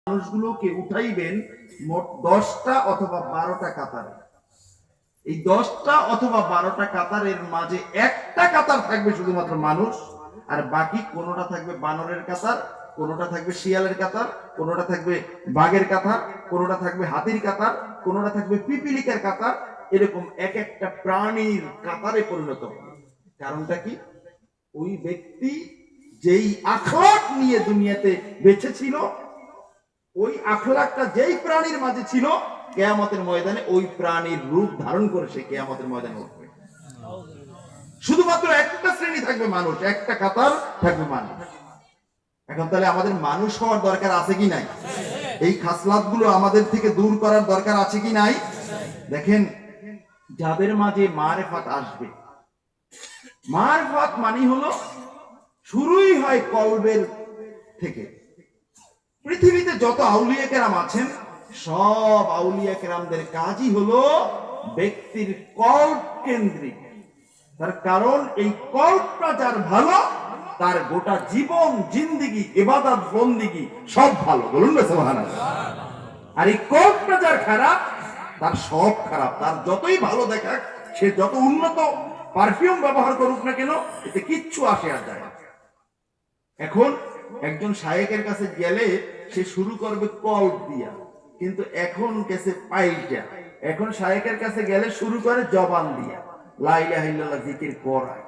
মানুষগুলোকে উঠাইবেন মোট 10টা অথবা 12টা কাতারে। এই 10টা অথবা 12টা কাতারের মাঝে একটা কাতার থাকবে শুধুমাত্র মানুষ, আর বাকি কোনোটা থাকবে বানরের কাতার, কোনোটা থাকবে শিয়ালের কাতার, কোনোটা থাকবে বাঘের কাতার, কোনোটা থাকবে হাতির কাতার, কোনোটা থাকবে পিপিলিকার কাতার। এরকম এক একটা প্রাণীর কাতারে পরিণত হবে। কারণটা কি? ওই ব্যক্তি যেই আখলাক নিয়ে দুনিয়াতে বেঁচে ছিল, ওই আখলাকটা যেই প্রাণীর মাঝে ছিল, কিয়ামতের ময়দানে ওই প্রাণীর রূপ ধারণ করে সে কিয়ামতের ময়দানে উঠবে। শুধুমাত্র একটা শ্রেণী থাকবে মানুষ, একটা কাতার থাকবে মানুষ। এখন তাহলে আমাদের মানুষ হওয়ার দরকার আছে কি নাই? এই খাসলাতগুলো আমাদের থেকে দূর করার দরকার আছে কি নাই? দেখেন, যাদের মাঝে মারেফাত আসবে, মারেফাত মানে হলো শুরুই হয় কলবের থেকে। পৃথিবীতে যত আউলিয়া কেরাম আছেন, সব আউলিয়া কেরামদের কাজই হলো ব্যক্তির কল্প কেন্দ্রিক। তার কারণ এই কল্পটা যার ভালো, তার গোটা জীবন জিন্দিগি ইবাদত বন্দিগি সব ভালো। বলুন না সুবহানাল্লাহ। আর এই কল্পটা যার খারাপ, তার সব খারাপ। তার যতই ভালো দেখাক, সে যত উন্নত পারফিউম ব্যবহার করুক না কেন, এতে কিচ্ছু আসে আর যায় না। এখন একজন শায়েকের কাছে গেলে সে শুরু করবে কল্প দিয়া, কিন্তু এখন গেছে পাইটা। এখন শায়েকের কাছে গেলে শুরু করে জবান দিয়া, লা ইলাহা ইল্লাল্লাহ জিকির করায়।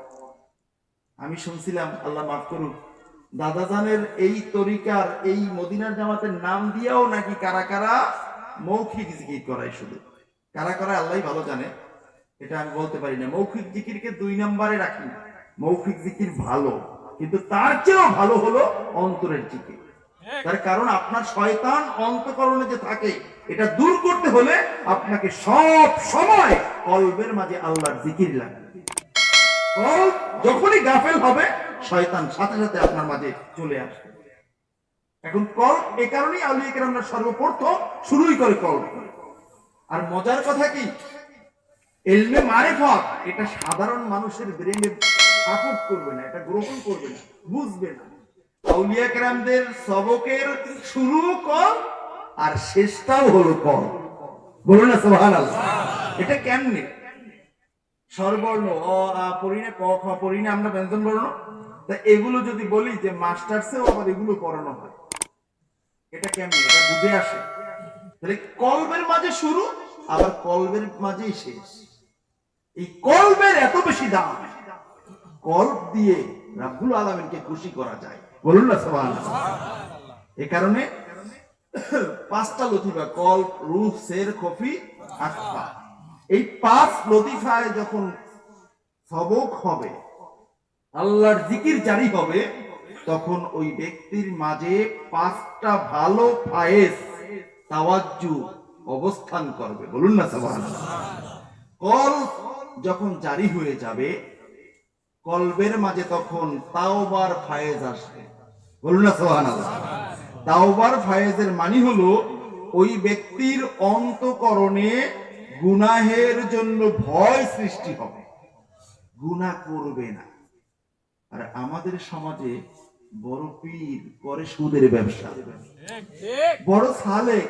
আমি শুনছিলাম, আল্লাহ মাফ করুক, দাদাজানের এই তরিকার এই মদিনার জামাতের নাম দিয়েও নাকি কারা কারা মৌখিক জিকির করায়। শুধু কারা কারা আল্লাহ ভালো জানে, এটা আমি বলতে পারি না। মৌখিক জিকিরকে 2 নম্বরে রাখি না। মৌখিক জিকির ভালো, কিন্তু তার চেয়েও ভালো হলো অন্তরের জিকির। তার কারণ আপনার শয়তান অন্তঃকরণে যে থাকে, এটা দূর করতে হলে আপনাকে সব সময় কলবের মাঝে আল্লাহর জিকির লাগবে। কলব যখনই গাফেল হবে, শয়তান সাথে সাথে আপনার মাঝে চলে আসবে। এখন কলব এ কারণেই আউলিয়া কেরামরা সর্বপ্রথম শুরুই করে কলব। আর মজার কথা কি, ইলমে মারিফাত এটা সাধারণ মানুষের ব্রেনে সাপোর্ট করবে না, এটা গ্রহণ করবে না, বুঝবে না। আউলিয়া কেরামদের সবকের শুরু কল আর শেষটাও হলো কল। বলুন না সুবহানাল্লাহ। এটা কেমনে? স্বরবর্ণ অ আ পড়ি না, ক খ পড়ি না আমরা, ব্যঞ্জন বর্ণ। তা এগুলো যদি বলি যে মাস্টার্সেও আবার এগুলো পড়ানো হয়, এটা কেমনে? এটা বুঝে আসে। তাহলে কলবের মাঝে শুরু, আবার কলবের মাঝেই শেষ। এই কলবের এত বেশি দাম, কলব দিয়ে রাব্বুল আলামিনকে খুশি করা যায়। বলুন না সুবহানাল্লাহ। এই কারণে 5টা লতিফা, কলব, রূহ, সের, খফি, আখফা, এই 5 লতিফায় যখন সবক হবে, আল্লাহর জিকির জারি হবে, তখন ওই ব্যক্তির মাঝে 5টা ভালো ফায়েজ তাওয়াজ্জু অবস্থান করবে। বলুন না সুবহানাল্লাহ। কলব যখন জারি হয়ে যাবে, কলবের মাঝে তখন তাওবার ফায়েজ আসবে। বলুন না সুবহানাল্লাহ। তাওবার ফায়েজের মানে হলো ওই ব্যক্তির অন্তঃকরণে গুনাহের জন্য ভয় সৃষ্টি হবে, গুনাহ করবে না। আর আমাদের সমাজে বড় পীর করে সুদের ব্যবসা, বড় সালেক,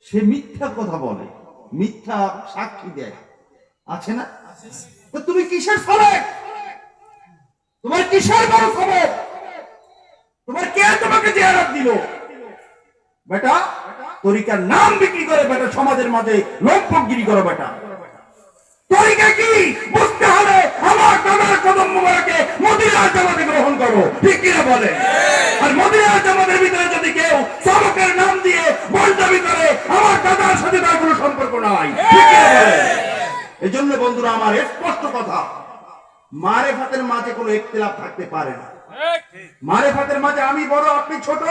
সে মিথ্যা কথা বলে, মিথ্যা সাক্ষী দেয়, আছে না? তো তুমি কিসের সালেক? তোমার কিসের বড় খবর? তোমার কে তোমাকে জিয়ারত দিল? বেটা তরিকার নাম বিক্রি করে বেটা সমাজের মাঝে লোকগিরি করো বেটা। তরিকা কি বুঝতে হলে আমার দাদার কদম মুবারকে মদিনার জামাতে গ্রহণ করো, ঠিক কিনা বলে? আর মদিনার জামাতের ভিতরে যদি কেউ সবকের নাম দিয়ে বলদাবি করে, আমার দাদার সাথে তার কোনো সম্পর্ক নাই, ঠিক কিনা বলে? এজন্য বন্ধুরা আমার স্পষ্ট কথা, মারেফাতের মাঝে কোনো ইখতিলাফ থাকতে পারে না। মারেফাতের মাঝে আমি বড় আপনি ছোট,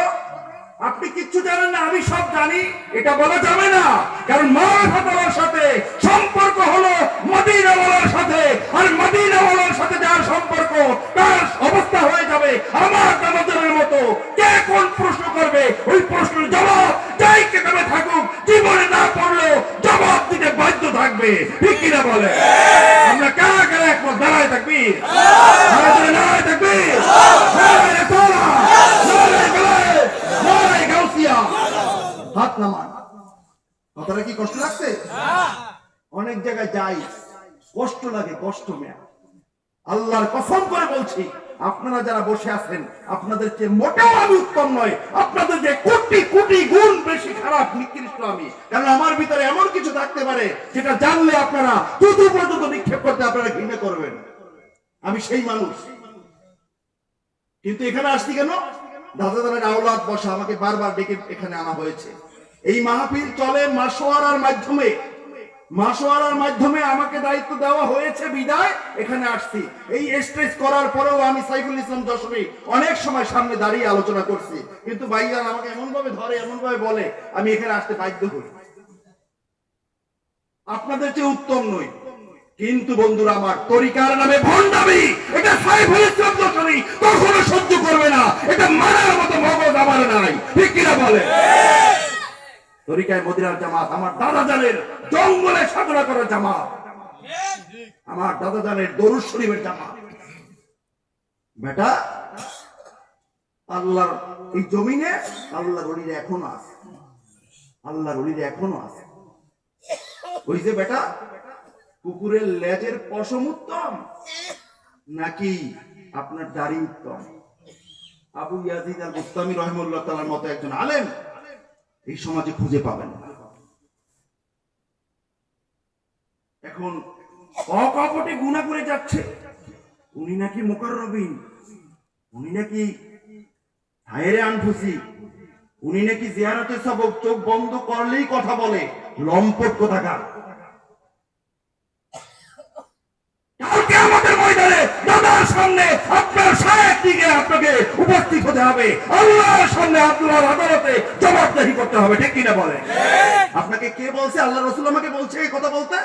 আপনি কিচ্ছু জানেন না আমি সব জানি, এটা বলা যাবে না। কারণ মারেফাতের সাথে সম্পর্ক হলো মদিনাওয়ালার সাথে, আর মদিনাওয়ালার সাথে যার সম্পর্ক, তার অবস্থা হয়ে যাবে আমার দাদাদের মতো। কে কোন প্রশ্ন করবে, ওই প্রশ্নের জবাব যাই কেটে থাকুক, জীবনে না পড়লেও জবাব দিতে বাধ্য থাকবে, ঠিক কিনা বলে? আমরা কারা কারা একমত? দাঁড়ায় থাকবি, দাঁড়ায় থাকবি। হাত নামান। কথাটা কি কষ্ট লাগছে? অনেক জায়গায় যাই, কষ্ট লাগে, কষ্ট মেয়া। আল্লাহর কসম করে বলছি, আপনারা যারা বসে আছেন আপনাদের চেয়ে মোটেও আমি উত্তম নয়, আপনাদের যে কোটি কোটি গুণ বেশি খারাপ, নিকৃষ্ট আমি। কারণ আমার ভিতরে এমন কিছু থাকতে পারে যেটা জানলে আপনারা তুতু পর্যন্ত নিক্ষেপ করতে আপনারা ঘৃণা করবেন। আমি সেই মানুষ। কিন্তু এখানে আসছি কেন? দাদা দাদার আওলাদ বসা, আমাকে বারবার ডেকে এখানে আনা হয়েছে। এই মাহফিল চলে মাসোয়ারার মাধ্যমে। মাসোয়ারার মাধ্যমে আমাকে দায়িত্ব দেওয়া হয়েছে বিদায় এখানে আসছি। এই স্টেজ করার পরেও আমি সাইফুল ইসলাম যশোরী অনেক সময় সামনে দাঁড়িয়ে আলোচনা করছি, কিন্তু ভাইজান আমাকে এমন ভাবে ধরে, এমন ভাবে বলে, আমি এখানে আসতে বাধ্য হই। আপনাদের চেয়ে উত্তম নই, কিন্তু বন্ধুরা আমার, তরিকার নামে ভণ্ডামি, এটা সাইফুল ইসলাম যশোরী কখনো সহ্য করবে না। এটা মানার মতো মগজ আমার নাই, ঠিক কিনা বলে? তরিকায় মদিনার জামাত আমার দাদা জানের জঙ্গলে সাধনা করার জামাত, আমার দাদা জানের দরুদ শরীফের জামাত। বেটা, আল্লাহর এই জমিনে আল্লাহর ওলিরা এখনো আছে, আল্লাহর ওলিরা এখনো আছে। ওই যে বেটা, কুকুরের লেজের পশম উত্তম নাকি আপনার দাড়ি উত্তম? আবু ইয়াজিদ আল বুস্তামি রাহিমাহুল্লাহ তাআলার মতো একজন আলেম এই সমাজে খুঁজে পাবেন না। এখন অকপটে গুনাহ করে যাচ্ছে, উনি নাকি মুকাররবিন, উনি নাকি হায়রে আনফুসি, উনি নাকি জিয়ারতে সবক, চোখ বন্ধ করলেই কথা বলে, লম্পট কোথাকার। কালকে আমাদের ময়দানে দাদার সামনে আপনার শায়েখ দিকে আপনাকে উপস্থিত হতে হবে, আল্লাহর সামনে আল্লাহর আদালতে জবাবদিহি করতে হবে, ঠিক কিনা বলে? আপনাকে কে বলছে? আল্লাহ রাসূল আমাকে বলছে এই কথা বলতে।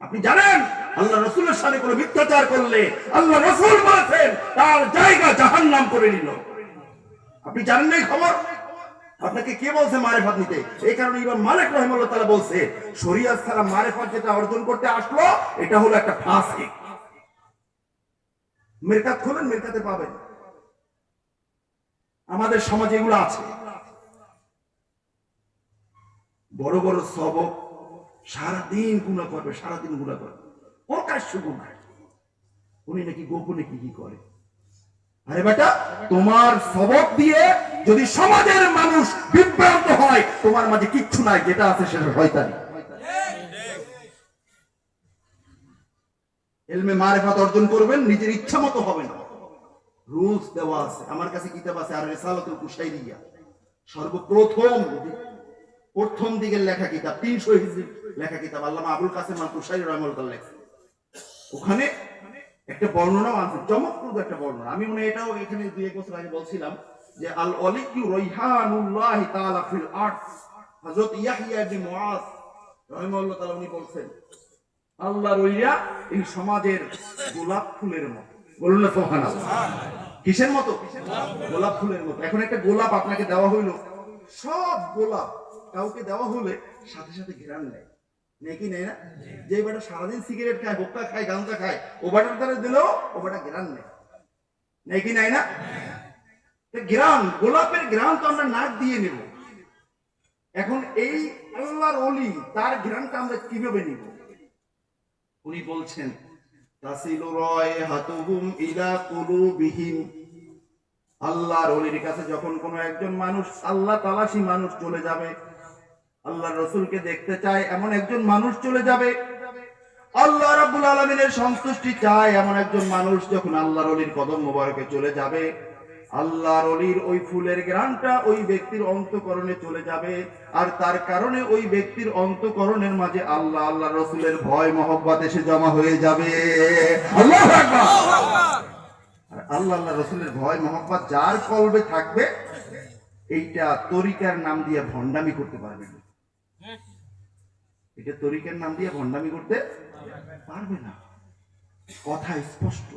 আপনি জানেন আল্লাহ রাসূলের সাথে কোনো মিথ্যাচার করলে আল্লাহ রাসূল বলেছেন তার জায়গা জাহান্নাম করে নিল। আপনি জানেন না এই খবর? আপনাকে কে বলছে মারিফাত নিতে? এই কারণে ইমাম মালিক রাহিমাহুল্লাহ তাআলা বলছে, শরীয়ত ছাড়া মারিফাত যেটা অর্জন করতে আসলো এটা হলো একটা ফাসিক। মিরকাত খোলেন, মিরকাতে পাবেন। আমাদের সমাজে এগুলো আছে। বড় বড় সবক, সারাদিন গুনাহ করবে, সারাদিন গুনাহ করবে, প্রকাশ্য গুনাহ। উনি নাকি গোপনে কি কি করে। আরে বেটা, তোমার সবক দিয়ে যদি সমাজের মানুষ বিভ্রান্ত হয়, তোমার মাঝে কিচ্ছু নাই, যেটা আছে সেটা শয়তানি। ইলমে মারিফাত অর্জন করবেন, নিজের ইচ্ছা মতো হবে না, রুলস দেওয়া আছে। আমার কাছে কিতাব আছে আর রিসালাতুল কুশাইরিয়া, প্রথম দিকের লেখা কিতাব, 300 হিজরি লেখা কিতাব, আল্লামা আবুল কাসেম আল কুশাইরি রাহিমাহুল্লাহ লেখা। ওখানে একটা বর্ণনাও আছে, চমকপ্রদ একটা বর্ণনা। আমি মনে এটাও এখানে 2-1 বছর আগে বলছিলাম যে আল ওয়ালিয়্যু রাইহানুল্লাহ তাআলা ফিল আরদ, হযরত ইয়াহইয়া ইবনে মুআজ রাহিমাহুল্লাহ তাআলা উনি বলছেন, আল্লাহর ওলিরা এই সমাজের গোলাপ ফুলের মতো। বলুন না সুবহানাল্লাহ। কিসের মতো? গোলাপ ফুলের মতো। এখন একটা গোলাপ আপনাকে দেওয়া হইলো, সব গোলাপ কাউকে দেওয়া হলে সাথে সাথে ঘ্রাণ নেয়, নাকি নেয় না? যে বেটা সারাদিন সিগারেট খায়, হুক্কা খায়, গাঁজা খায়, ও বেটার দ্বারা দিলেও ও বেটা ঘ্রাণ নেয়, নাকি নেয় না? ঘ্রাণ, গোলাপের ঘ্রাণ তো আমরা নাক দিয়ে নেব। এখন এই আল্লাহর ওলি, তার ঘ্রাণটা আমরা কিভাবে নিব? উনি বলছেন, তাসিলু রায়হাতুহুম ইলা কুলুবিহিম। আল্লাহর ওলির কাছে যখন কোনো একজন মানুষ, আল্লাহ তালাশি মানুষ চলে যাবে, আল্লাহর রাসূলকে দেখতে চায় এমন একজন মানুষ চলে যাবে, আল্লাহ রাব্বুল আলামিনের সন্তুষ্টি চায় এমন একজন মানুষ যখন আল্লাহর ওলির কদম মোবারকে চলে যাবে, আল্লাহর ওলির ওই ফুলের ঘ্রাণটা ওই ব্যক্তির অন্তঃকরণে চলে যাবে, আর তার কারণে ওই ব্যক্তির অন্তঃকরণের মাঝে আল্লাহ আল্লাহর রাসূলের ভয় মহব্বত এসে জমা হয়ে যাবে। আল্লাহু আকবার। আর আল্লাহ আল্লাহর রাসূলের ভয় মহব্বত যার কলবে থাকবে, এইটা তরিকার নাম দিয়ে ভণ্ডামি করতে পারবে না। এটা তরিকার নাম দিয়ে ভণ্ডামি করতে পারবে না, কথা স্পষ্ট।